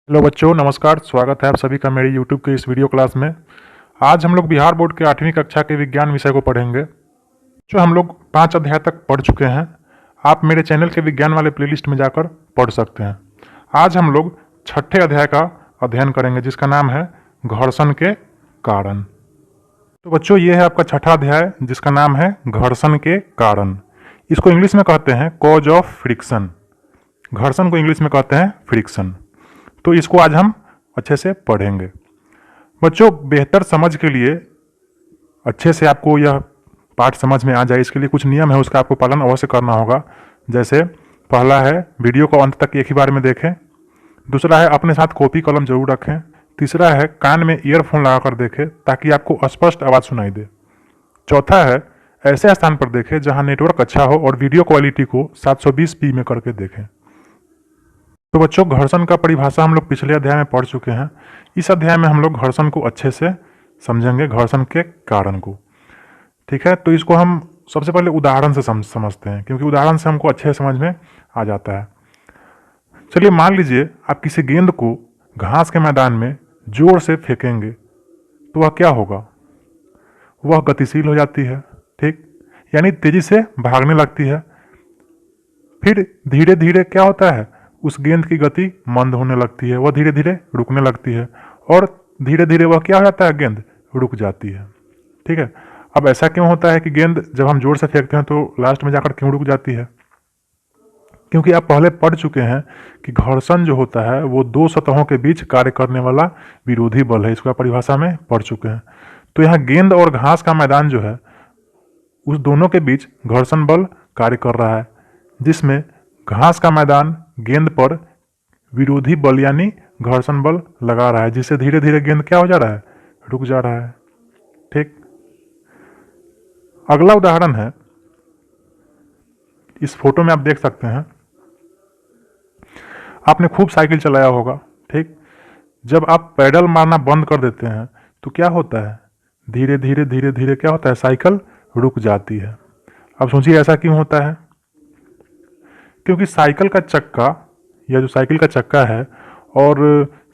Hello बच्चों, नमस्कार। स्वागत है आप सभी का मेरी यूट्यूब के इस वीडियो क्लास में। आज हम लोग बिहार बोर्ड के 8वीं कक्षा के विज्ञान विषय को पढ़ेंगे। जो हम लोग 5 अध्याय तक पढ़ चुके हैं, आप मेरे चैनल के विज्ञान वाले प्लेलिस्ट में जाकर पढ़ सकते हैं। आज हम लोग 6ठे अध्याय का अध्ययन करेंगे, जिसका नाम है घर्षण के कारण। तो बच्चों, ये है आपका 6ठा अध्याय, जिसका नाम है घर्षण के कारण। इसको इंग्लिश में कहते हैं कॉज ऑफ फ्रिक्शन। घर्षण को इंग्लिश में कहते हैं फ्रिक्शन। तो इसको आज हम अच्छे से पढ़ेंगे। बच्चों, बेहतर समझ के लिए, अच्छे से आपको यह पाठ समझ में आ जाए, इसके लिए कुछ नियम है, उसका आपको पालन अवश्य करना होगा। जैसे पहला है, वीडियो को अंत तक एक ही बार में देखें। दूसरा है, अपने साथ कॉपी कलम जरूर रखें। तीसरा है, कान में ईयरफोन लगाकर देखें ताकि आपको स्पष्ट आवाज़ सुनाई दे। चौथा है, ऐसे स्थान पर देखें जहां नेटवर्क अच्छा हो और वीडियो क्वालिटी को 720p में करके देखें। तो बच्चों, घर्षण का परिभाषा हम लोग पिछले अध्याय में पढ़ चुके हैं। इस अध्याय में हम लोग घर्षण को अच्छे से समझेंगे, घर्षण के कारण को। ठीक है, तो इसको हम सबसे पहले उदाहरण से समझते हैं, क्योंकि उदाहरण से हमको अच्छे समझ में आ जाता है। चलिए, मान लीजिए आप किसी गेंद को घास के मैदान में जोर से फेंकेंगे, तो वह क्या होगा? वह गतिशील हो जाती है, ठीक, यानी तेजी से भागने लगती है। फिर धीरे धीरे क्या होता है, उस गेंद की गति मंद होने लगती है, वह धीरे धीरे रुकने लगती है, और धीरे धीरे वह क्या हो जाता है, गेंद रुक जाती है। ठीक है, अब ऐसा क्यों होता है कि गेंद जब हम जोर से फेंकते हैं तो लास्ट में जाकर क्यों रुक जाती है? क्योंकि आप पहले पढ़ चुके हैं कि घर्षण जो होता है वो दो सतहों के बीच कार्य करने वाला विरोधी बल है। इसको आप परिभाषा में पढ़ चुके हैं। तो यहाँ गेंद और घास का मैदान जो है, उस दोनों के बीच घर्षण बल कार्य कर रहा है, जिसमें घास का मैदान गेंद पर विरोधी बल यानी घर्षण बल लगा रहा है, जिससे धीरे धीरे गेंद क्या हो जा रहा है, रुक जा रहा है। ठीक, अगला उदाहरण है, इस फोटो में आप देख सकते हैं, आपने खूब साइकिल चलाया होगा। ठीक, जब आप पैडल मारना बंद कर देते हैं तो क्या होता है, धीरे धीरे धीरे धीरे क्या होता है, साइकिल रुक जाती है। अब सोचिए ऐसा क्यों होता है? क्योंकि साइकिल का चक्का, या जो साइकिल का चक्का है और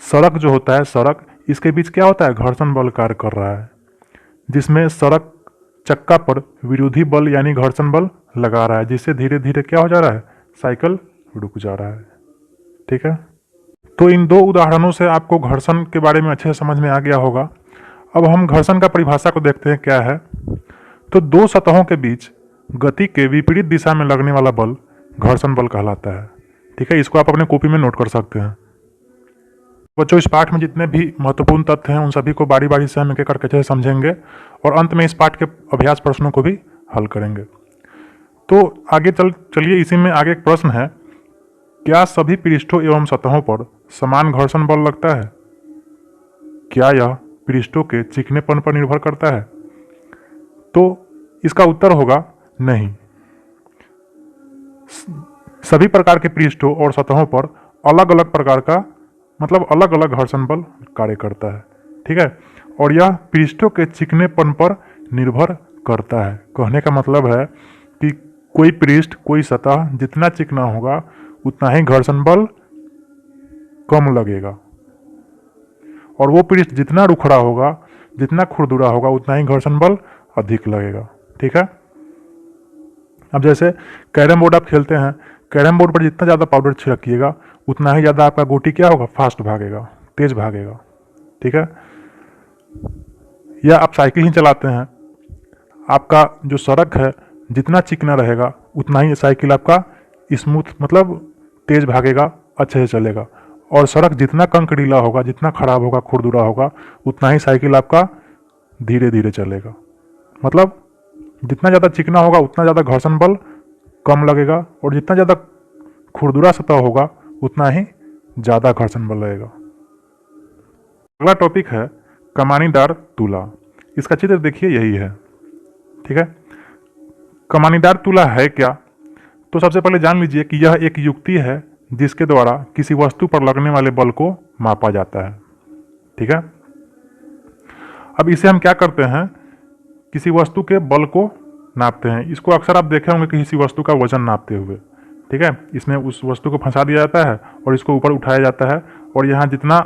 सड़क जो होता है, सड़क, इसके बीच क्या होता है, घर्षण बल कार्य कर रहा है, जिसमें सड़क चक्का पर विरोधी बल यानी घर्षण बल लगा रहा है, जिससे धीरे धीरे क्या हो जा रहा है, साइकिल रुक जा रहा है। ठीक है, तो इन दो उदाहरणों से आपको घर्षण के बारे में अच्छे से समझ में आ गया होगा। अब हम घर्षण का परिभाषा को देखते हैं क्या है। तो दो सतहों के बीच गति के विपरीत दिशा में लगने वाला बल घर्षण बल कहलाता है। ठीक है, इसको आप अपने कॉपी में नोट कर सकते हैं। बच्चों, इस पाठ में जितने भी महत्वपूर्ण तथ्य हैं उन सभी को बारी बारी से हम एक एक करके अच्छे से समझेंगे और अंत में इस पाठ के अभ्यास प्रश्नों को भी हल करेंगे। तो आगे चलिए, इसी में आगे एक प्रश्न है, क्या सभी पृष्ठों एवं सतहों पर समान घर्षण बल लगता है? क्या यह पृष्ठों के चिकनेपन पर निर्भर करता है? तो इसका उत्तर होगा नहीं। सभी प्रकार के पृष्ठों और सतहों पर अलग अलग प्रकार का, मतलब अलग अलग घर्षण बल कार्य करता है। ठीक है, और यह पृष्ठों के चिकनेपन पर निर्भर करता है। कहने का मतलब है कि कोई पृष्ठ, कोई सतह जितना चिकना होगा उतना ही घर्षण बल कम लगेगा, और वो पृष्ठ जितना रुखड़ा होगा, जितना खुरदुरा होगा, उतना ही घर्षण बल अधिक लगेगा। ठीक है, अब जैसे कैरम बोर्ड आप खेलते हैं, कैरम बोर्ड पर जितना ज़्यादा पाउडर छिड़किएगा उतना ही ज़्यादा आपका गोटी क्या होगा, फास्ट भागेगा, तेज भागेगा। ठीक है, या आप साइकिल ही चलाते हैं, आपका जो सड़क है जितना चिकना रहेगा उतना ही साइकिल आपका स्मूथ, मतलब तेज भागेगा, अच्छे से चलेगा। और सड़क जितना कंकरीला होगा, जितना खराब होगा, खुरदुरा होगा, उतना ही साइकिल आपका धीरे धीरे चलेगा। मतलब जितना ज़्यादा चिकना होगा उतना ज़्यादा घर्षण बल कम लगेगा, और जितना ज़्यादा खुरदुरा सतह होगा उतना ही ज़्यादा घर्षण बल लगेगा। अगला टॉपिक है कमानीदार तुला। इसका चित्र देखिए, यही है। ठीक है, कमानीदार तुला है क्या? तो सबसे पहले जान लीजिए कि यह एक युक्ति है जिसके द्वारा किसी वस्तु पर लगने वाले बल को मापा जाता है। ठीक है, अब इसे हम क्या करते हैं, किसी वस्तु के बल को नापते हैं। इसको अक्सर आप देखे होंगे किसी वस्तु का वजन नापते हुए। ठीक है, इसमें उस वस्तु को फंसा दिया जाता है और इसको ऊपर उठाया जाता है और यहाँ जितना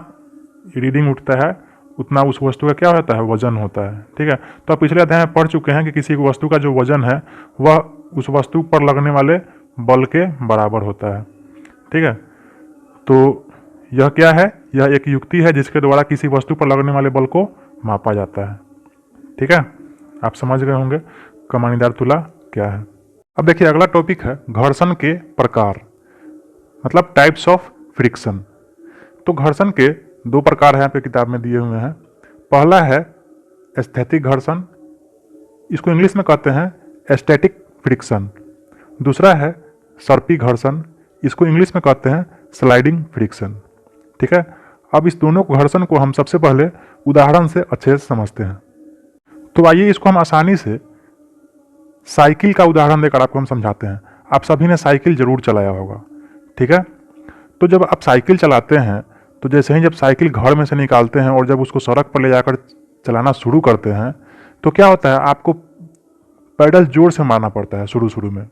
रीडिंग उठता है उतना उस वस्तु का क्या होता है, वजन होता है। ठीक है, तो आप पिछले अध्याय में पढ़ चुके हैं कि किसी वस्तु का जो वजन है वह उस वस्तु पर लगने वाले बल के बराबर होता है। ठीक है, तो यह क्या है, यह एक युक्ति है जिसके द्वारा किसी वस्तु पर लगने वाले बल को मापा जाता है। ठीक है, आप समझ गए होंगे कमानीदार तुला क्या है। अब देखिए अगला टॉपिक है घर्षण के प्रकार, मतलब टाइप्स ऑफ फ्रिक्शन। तो घर्षण के दो प्रकार हैं, आपके किताब में दिए हुए हैं। पहला है स्थैतिक घर्षण, इसको इंग्लिश में कहते हैं स्टैटिक फ्रिक्शन। दूसरा है सर्पी घर्षण, इसको इंग्लिश में कहते हैं स्लाइडिंग फ्रिक्शन। ठीक है, अब इस दोनों घर्षण को हम सबसे पहले उदाहरण से अच्छे से समझते हैं। तो आइए इसको हम आसानी से साइकिल का उदाहरण देकर आपको हम समझाते हैं। आप सभी ने साइकिल जरूर चलाया होगा। ठीक है, तो जब आप साइकिल चलाते हैं तो जैसे ही जब साइकिल घर में से निकालते हैं और जब उसको सड़क पर ले जाकर चलाना शुरू करते हैं तो क्या होता है, आपको पैडल जोर से मारना पड़ता है शुरू में।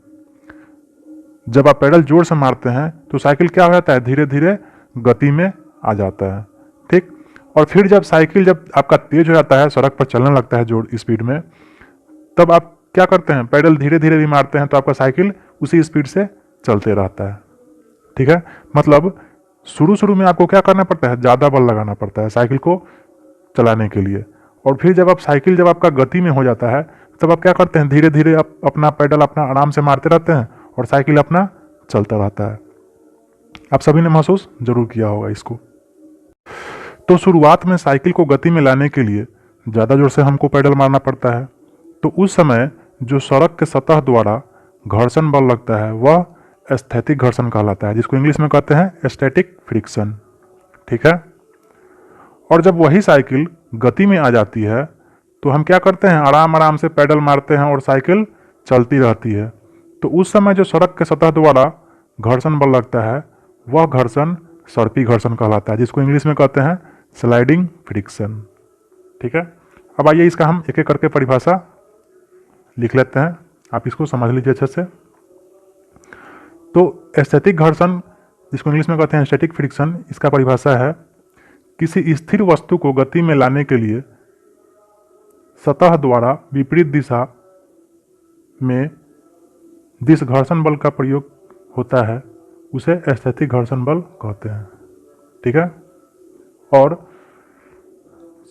जब आप पैडल जोर से मारते हैं तो साइकिल क्या हो जाता है, धीरे धीरे गति में आ जाता है। ठीक, और फिर जब साइकिल जब आपका तेज हो जाता है, सड़क पर चलने लगता है जोर स्पीड में, तब आप क्या करते हैं, पैडल धीरे धीरे भी मारते हैं तो आपका साइकिल उसी स्पीड से चलते रहता है। ठीक है, मतलब शुरू में आपको क्या करना पड़ता है, ज़्यादा बल लगाना पड़ता है साइकिल को चलाने के लिए। और फिर जब आप साइकिल जब आपका गति में हो जाता है तब आप क्या करते हैं, धीरे धीरे आप अपना पैडल अपना आराम से मारते रहते हैं और साइकिल अपना चलता रहता है। आप सभी ने महसूस जरूर किया होगा इसको। तो शुरुआत में साइकिल को गति में लाने के लिए ज़्यादा जोर से हमको पैडल मारना पड़ता है। तो उस समय जो सड़क के सतह द्वारा घर्षण बल लगता है वह स्थैतिक घर्षण कहलाता है, जिसको इंग्लिश में कहते हैं स्टैटिक फ्रिक्शन। ठीक है, और जब वही साइकिल गति में आ जाती है तो हम क्या करते हैं, आराम से पैडल मारते हैं और साइकिल चलती रहती है। तो उस समय जो सड़क के सतह द्वारा घर्षण बल लगता है वह घर्षण सर्पी घर्षण कहलाता है, जिसको इंग्लिश में कहते हैं स्लाइडिंग फ्रिक्शन। ठीक है, अब आइए इसका हम एक एक करके परिभाषा लिख लेते हैं, आप इसको समझ लीजिए अच्छे से। तो स्थैतिक घर्षण, जिसको इंग्लिश में कहते हैं स्टैटिक फ्रिक्शन, इसका परिभाषा है किसी स्थिर वस्तु को गति में लाने के लिए सतह द्वारा विपरीत दिशा में जिस घर्षण बल का प्रयोग होता है उसे स्थैतिक घर्षण बल कहते हैं। ठीक है, और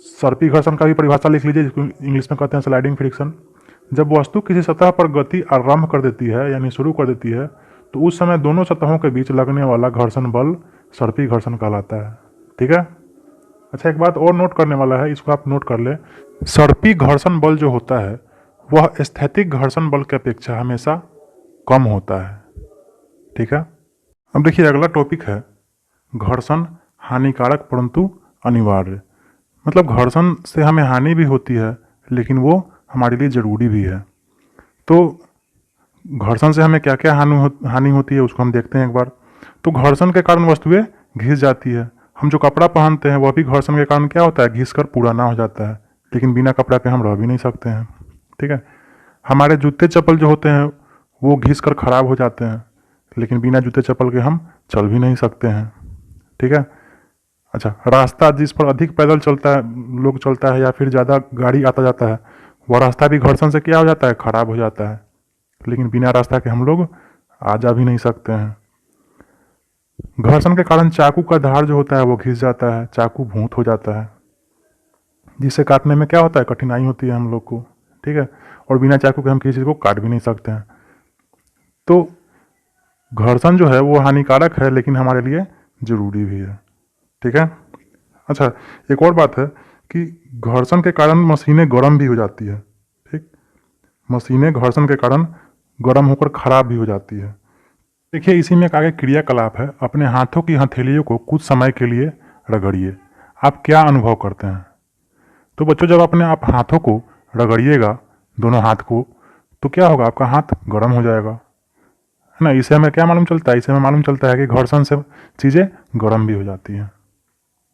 सर्पी घर्षण का भी परिभाषा लिख लीजिए, जिसको इंग्लिश में कहते हैं स्लाइडिंग फ्रिक्शन। जब वस्तु किसी सतह पर गति आरंभ कर देती है यानी शुरू कर देती है तो उस समय दोनों सतहों के बीच लगने वाला घर्षण बल सर्पी घर्षण कहलाता है। ठीक है, अच्छा एक बात और नोट करने वाला है, इसको आप नोट कर ले। सर्पी घर्षण बल जो होता है वह स्थैतिक घर्षण बल की अपेक्षा हमेशा कम होता है। ठीक है, अब देखिए अगला टॉपिक है घर्षण हानिकारक परंतु अनिवार्य। मतलब घर्षण से हमें हानि भी होती है लेकिन वो हमारे लिए ज़रूरी भी है। तो घर्षण से हमें क्या क्या हानि होती है उसको हम देखते हैं एक बार। तो घर्षण के कारण वस्तुएं घिस जाती है। हम जो कपड़ा पहनते हैं वह भी घर्षण के कारण क्या होता है, घिस कर पुराना हो जाता है, लेकिन बिना कपड़ा के हम रह भी नहीं सकते हैं। ठीक है, हमारे जूते चप्पल जो होते हैं वो घिस कर खराब हो जाते हैं, लेकिन बिना जूते चप्पल के हम चल भी नहीं सकते हैं। ठीक है, अच्छा रास्ता जिस पर अधिक पैदल चलता है लोग चलता है या फिर ज़्यादा गाड़ी आता जाता है वह रास्ता भी घर्षण से क्या हो जाता है, खराब हो जाता है, लेकिन बिना रास्ता के हम लोग आ जा भी नहीं सकते हैं। घर्षण के कारण चाकू का धार जो होता है वो घिस जाता है, चाकू भूत हो जाता है, जिसे काटने में क्या होता है, कठिनाई होती है हम लोग को। ठीक है, और बिना चाकू के हम किसी चीज़ को काट भी नहीं सकते हैं। तो घर्षण जो है वो हानिकारक है लेकिन हमारे लिए ज़रूरी भी है। ठीक है, अच्छा एक और बात है कि घर्षण के कारण मशीनें गर्म भी हो जाती है। ठीक, मशीनें घर्षण के कारण गर्म होकर खराब भी हो जाती है। देखिए इसी में एक आगे क्रियाकलाप है, अपने हाथों की हथेलियों को कुछ समय के लिए रगड़िए। आप क्या अनुभव करते हैं? तो बच्चों जब अपने आप हाथों को रगड़िएगा दोनों हाथ को तो क्या होगा, आपका हाथ गर्म हो जाएगा, है ना। इससे हमें क्या मालूम चलता है, इससे हमें मालूम चलता है कि घर्षण से चीज़ें गर्म भी हो जाती हैं।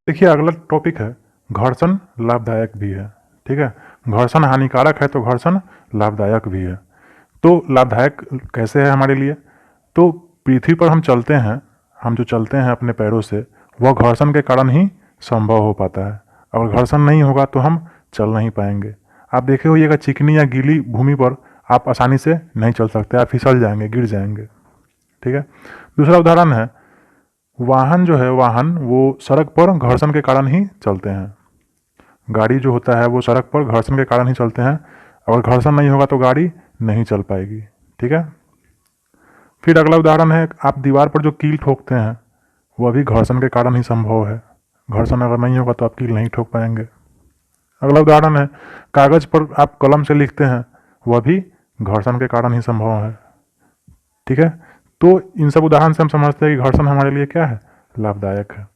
देखिए अगला टॉपिक है घर्षण लाभदायक भी है। ठीक है, घर्षण हानिकारक है तो घर्षण लाभदायक भी है। तो लाभदायक कैसे है हमारे लिए? तो पृथ्वी पर हम चलते हैं, हम जो चलते हैं अपने पैरों से वह घर्षण के कारण ही संभव हो पाता है। अगर घर्षण नहीं होगा तो हम चल नहीं पाएंगे। आप देखे होइएगा चिकनी या गीली भूमि पर आप आसानी से नहीं चल सकते, आप फिसल जाएंगे, गिर जाएंगे। ठीक है। दूसरा उदाहरण है, वाहन जो है, वाहन वो सड़क पर घर्षण के कारण ही चलते हैं। गाड़ी जो होता है वो सड़क पर घर्षण के कारण ही चलते हैं। अगर घर्षण नहीं होगा तो गाड़ी नहीं चल पाएगी। ठीक है। फिर अगला उदाहरण है, आप दीवार पर जो कील ठोकते हैं वह भी घर्षण के कारण ही संभव है। घर्षण अगर नहीं होगा तो आप कील नहीं ठोक पाएंगे। अगला उदाहरण है, कागज पर आप कलम से लिखते हैं, वह भी घर्षण के कारण ही संभव है। ठीक है। तो इन सब उदाहरण से हम समझते हैं कि घर्षण हमारे लिए क्या है, लाभदायक है।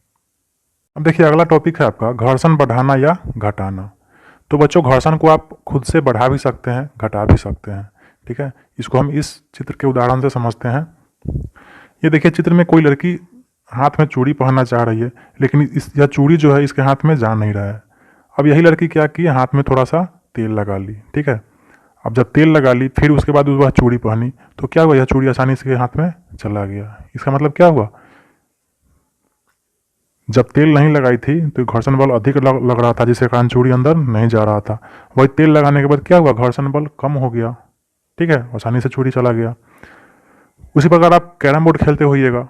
अब देखिए अगला टॉपिक है आपका घर्षण बढ़ाना या घटाना। तो बच्चों घर्षण को आप खुद से बढ़ा भी सकते हैं, घटा भी सकते हैं। ठीक है। इसको हम इस चित्र के उदाहरण से समझते हैं। ये देखिए चित्र में कोई लड़की हाथ में चूड़ी पहनना चाह रही है, लेकिन यह चूड़ी जो है इसके हाथ में जा नहीं रहा है। अब यही लड़की क्या की, हाथ में थोड़ा सा तेल लगा ली। ठीक है। अब जब तेल लगा ली फिर उसके बाद वह चूड़ी पहनी तो क्या हुआ, यह चूड़ी आसानी से हाथ में चला गया। इसका मतलब क्या हुआ, जब तेल नहीं लगाई थी तो घर्षण बल अधिक लग रहा था, जिसके कारण चूड़ी अंदर नहीं जा रहा था। वही तेल लगाने के बाद क्या हुआ, घर्षण बल कम हो गया। ठीक है, आसानी से चूड़ी चला गया। उसी प्रकार आप कैरम बोर्ड खेलते होइएगा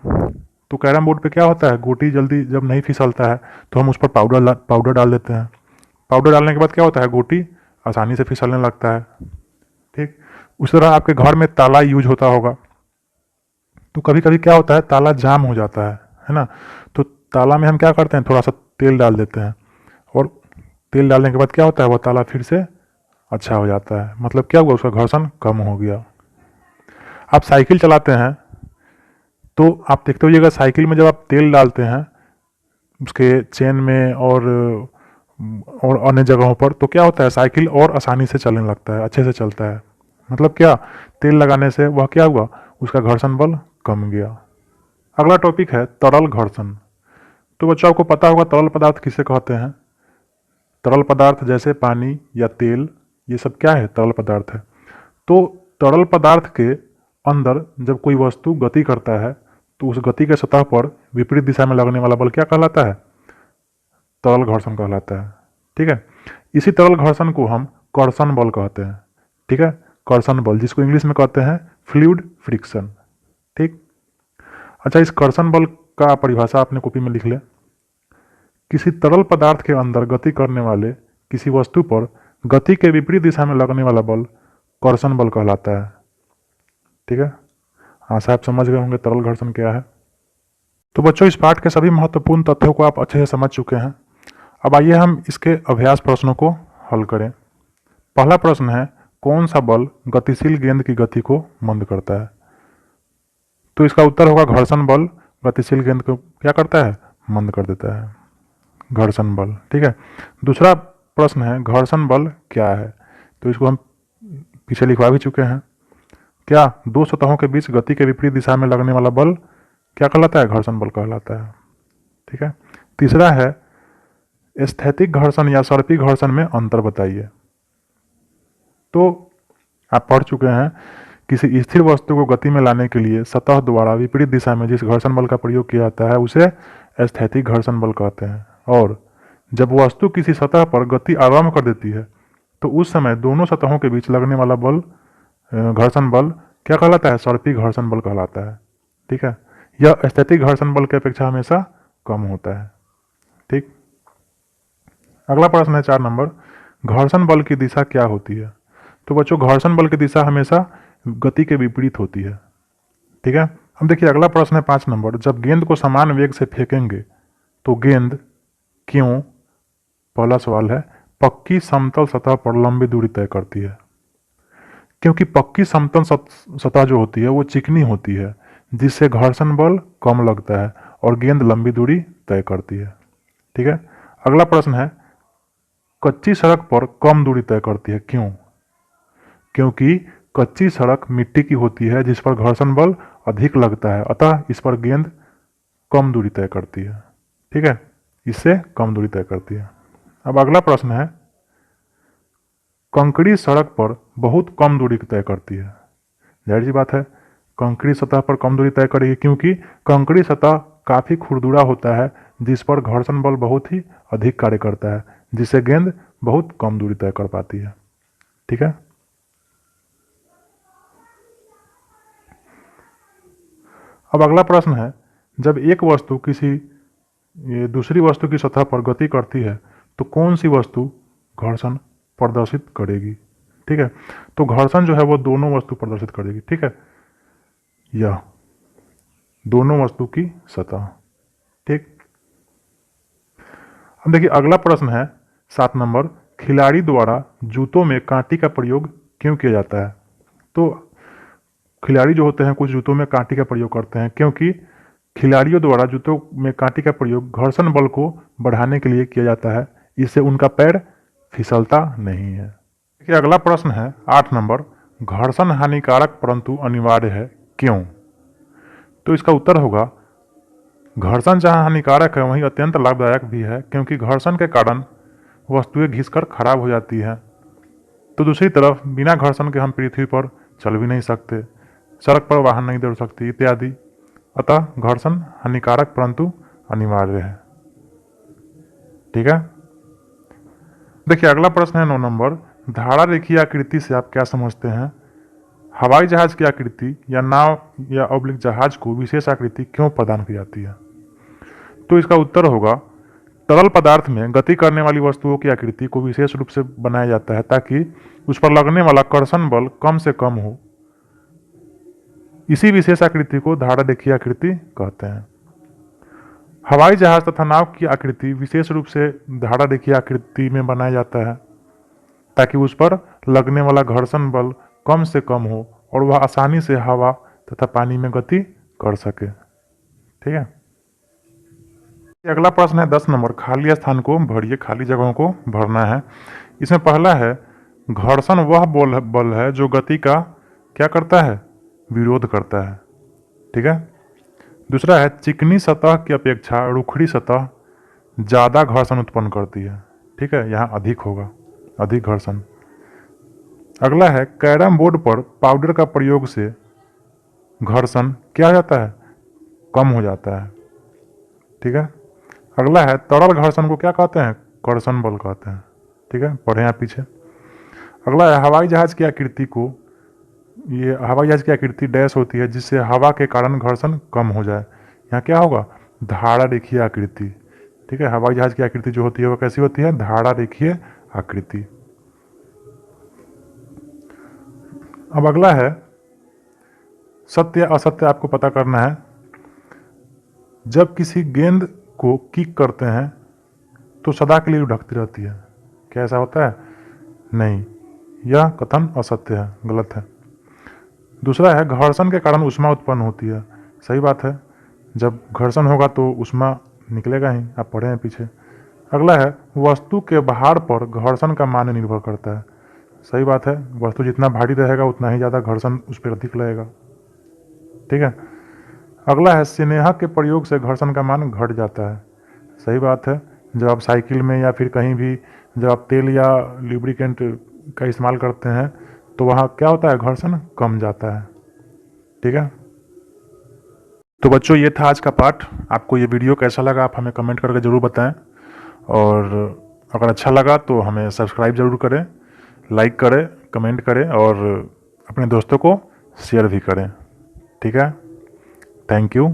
तो कैरम बोर्ड पे क्या होता है, गोटी जल्दी जब नहीं फिसलता है तो हम उस पर पाउडर डाल देते हैं। पाउडर डालने के बाद क्या होता है, गोटी आसानी से फिसलने लगता है। ठीक, उसी तरह आपके घर में ताला यूज होता होगा तो कभी कभी क्या होता है, ताला जाम हो जाता है ना। तो ताला में हम क्या करते हैं, थोड़ा सा तेल डाल देते हैं और तेल डालने के बाद क्या होता है, वो ताला फिर से अच्छा हो जाता है। मतलब क्या हुआ, उसका घर्षण कम हो गया। आप साइकिल चलाते हैं तो आप देखते होइएगा साइकिल में जब आप तेल डालते हैं उसके चेन में और अन्य जगहों पर तो क्या होता है, साइकिल और आसानी से चलने लगता है, अच्छे से चलता है। मतलब क्या, तेल लगाने से वह क्या हुआ, उसका घर्षण बल कम गया। अगला टॉपिक है तरल घर्षण। तो बच्चों आपको पता होगा तरल पदार्थ किसे कहते हैं। तरल पदार्थ जैसे पानी या तेल, ये सब क्या है, तरल पदार्थ है। तो तरल पदार्थ के अंदर जब कोई वस्तु गति करता है तो उस गति के सतह पर विपरीत दिशा में लगने वाला बल क्या कहलाता है, तरल घर्षण कहलाता है। ठीक है। इसी तरल घर्षण को हम कर्षण बल कहते हैं। ठीक है, कर्षण बल, जिसको इंग्लिश में कहते हैं फ्लूइड फ्रिक्शन। ठीक। अच्छा, इस कर्षण बल का परिभाषा आपने कॉपी में लिख ले। किसी तरल पदार्थ के अंदर गति करने वाले किसी वस्तु पर गति के विपरीत दिशा में लगने वाला बल कर्षण बल कहलाता है। ठीक है, हाँ साहब समझ गए होंगे तरल घर्षण क्या है। तो बच्चों इस पाठ के सभी महत्वपूर्ण तथ्यों को आप अच्छे से समझ चुके हैं। अब आइए हम इसके अभ्यास प्रश्नों को हल करें। पहला प्रश्न है, कौन सा बल गतिशील गेंद की गति को मंद करता है। तो इसका उत्तर होगा घर्षण बल गतिशील गेंद को क्या करता है, मंद कर देता है, घर्षण बल। ठीक है। दूसरा प्रश्न है, घर्षण बल क्या है। तो इसको हम पीछे लिखवा भी चुके हैं। क्या दो सतहों के बीच गति के विपरीत दिशा में लगने वाला बल क्या कहलाता है, घर्षण बल कहलाता है। ठीक है। तीसरा है, स्थैतिक घर्षण या सर्पी घर्षण में अंतर बताइए। तो आप पढ़ चुके हैं, किसी स्थिर वस्तु को गति में लाने के लिए सतह द्वारा विपरीत दिशा में जिस घर्षण बल का प्रयोग किया जाता है उसे स्थैतिक घर्षण बल कहते हैं। और जब वस्तु किसी सतह पर गति आरंभ कर देती है तो उस समय दोनों सतहों के बीच लगने वाला बल घर्षण बल क्या कहलाता है, सर्पी घर्षण बल कहलाता है। ठीक है, यह स्थैतिक घर्षण बल की अपेक्षा हमेशा कम होता है। ठीक। अगला प्रश्न है 4 नंबर, घर्षण बल की दिशा क्या होती है। तो बच्चों घर्षण बल की दिशा हमेशा गति के विपरीत होती है। ठीक है। अब देखिए अगला प्रश्न है 5 नंबर, जब गेंद को समान वेग से फेंकेंगे तो गेंद क्यों, पहला सवाल है, पक्की समतल सतह पर लंबी दूरी तय करती है। क्योंकि पक्की समतल सतह जो होती है वो चिकनी होती है, जिससे घर्षण बल कम लगता है और गेंद लंबी दूरी तय करती है। ठीक है। अगला प्रश्न है, कच्ची सड़क पर कम दूरी तय करती है, क्यों। क्योंकि कच्ची सड़क मिट्टी की होती है जिस पर घर्षण बल अधिक लगता है, अतः इस पर गेंद कम दूरी तय करती है। ठीक है, इससे कम दूरी तय करती है। अब अगला प्रश्न है, कंकड़ी सड़क पर बहुत कम दूरी तय करती है। जाहिर सी बात है कंकड़ी सतह पर कम दूरी तय करेगी, क्योंकि कंकड़ी सतह काफ़ी खुरदुरा होता है जिस पर घर्षण बल बहुत ही अधिक कार्य करता है, जिससे गेंद बहुत कम दूरी तय कर पाती है। ठीक है। अब अगला प्रश्न है, जब एक वस्तु किसी दूसरी वस्तु की सतह पर गति करती है तो कौन सी वस्तु घर्षण प्रदर्शित करेगी। ठीक है, तो घर्षण जो है वो दोनों वस्तु प्रदर्शित करेगी। ठीक है, यह दोनों वस्तु की सतह। ठीक। अब देखिए अगला प्रश्न है 7 नंबर, खिलाड़ी द्वारा जूतों में कांटी का प्रयोग क्यों किया जाता है। तो खिलाड़ी जो होते हैं कुछ जूतों में कांटी का प्रयोग करते हैं क्योंकि खिलाड़ियों द्वारा जूतों में कांटी का प्रयोग घर्षण बल को बढ़ाने के लिए किया जाता है, इससे उनका पैर फिसलता नहीं है। देखिए अगला प्रश्न है 8 नंबर, घर्षण हानिकारक परंतु अनिवार्य है क्यों। तो इसका उत्तर होगा, घर्षण जहां हानिकारक है वहीं अत्यंत लाभदायक भी है, क्योंकि घर्षण के कारण वस्तुएं घिसकर खराब हो जाती हैं। तो दूसरी तरफ बिना घर्षण के हम पृथ्वी पर चल भी नहीं सकते, सड़क पर वाहन नहीं दौड़ सकती इत्यादि। अतः घर्षण हानिकारक परंतु अनिवार्य है। ठीक है। देखिए अगला प्रश्न है 9 नंबर, धारा रेखीय आकृति से आप क्या समझते हैं। हवाई जहाज की आकृति या नाव या ऑब्लिक जहाज को विशेष आकृति क्यों प्रदान की जाती है। तो इसका उत्तर होगा, तरल पदार्थ में गति करने वाली वस्तुओं की आकृति को विशेष रूप से बनाया जाता है ताकि उस पर लगने वाला कर्षण बल कम से कम हो। इसी विशेष आकृति को धारा रेखीय आकृति कहते हैं। हवाई जहाज तथा नाव की आकृति विशेष रूप से धारा रेखीय आकृति में बनाया जाता है ताकि उस पर लगने वाला घर्षण बल कम से कम हो और वह आसानी से हवा तथा पानी में गति कर सके। ठीक है। अगला प्रश्न है 10 नंबर, खाली स्थान को भरिए, खाली जगहों को भरना है। इसमें पहला है, घर्षण वह बल है जो गति का क्या करता है, विरोध करता है। ठीक है। दूसरा है, चिकनी सतह की अपेक्षा रुखड़ी सतह ज़्यादा घर्षण उत्पन्न करती है। ठीक है, यहाँ अधिक होगा, अधिक घर्षण। अगला है, कैरम बोर्ड पर पाउडर का प्रयोग से घर्षण क्या हो जाता है, कम हो जाता है। ठीक है। अगला है, तरल घर्षण को क्या कहते हैं, कर्षण बल कहते हैं। ठीक है, पढ़े यहाँ पीछे। अगला है, हवाई जहाज की आकृति को, ये हवाई जहाज की आकृति डैश होती है जिससे हवा के कारण घर्षण कम हो जाए। यहाँ क्या होगा, धारा रेखीय आकृति। ठीक है, हवाई जहाज की आकृति जो होती है वो कैसी होती है, धारा रेखीय आकृति। अब अगला है, सत्य असत्य आपको पता करना है। जब किसी गेंद को किक करते हैं तो सदा के लिए ढकती रहती है, क्या ऐसा होता है, नहीं, यह कथन असत्य है, गलत है। दूसरा है, घर्षण के कारण ऊष्मा उत्पन्न होती है, सही बात है, जब घर्षण होगा तो ऊष्मा निकलेगा ही, आप पढ़े हैं पीछे। अगला है, वस्तु के भार पर घर्षण का मान निर्भर करता है, सही बात है, वस्तु जितना भारी रहेगा उतना ही ज़्यादा घर्षण उस पर अधिक लगेगा। ठीक है। अगला है, स्नेह के प्रयोग से घर्षण का मान घट जाता है, सही बात है, जब आप साइकिल में या फिर कहीं भी जब आप तेल या लुब्रिकेंट का इस्तेमाल करते हैं तो वहाँ क्या होता है, घर्षण कम जाता है। ठीक है। तो बच्चों ये था आज का पाठ। आपको ये वीडियो कैसा लगा आप हमें कमेंट करके ज़रूर बताएं, और अगर अच्छा लगा तो हमें सब्सक्राइब ज़रूर करें, लाइक करें, कमेंट करें और अपने दोस्तों को शेयर भी करें। ठीक है, थैंक यू।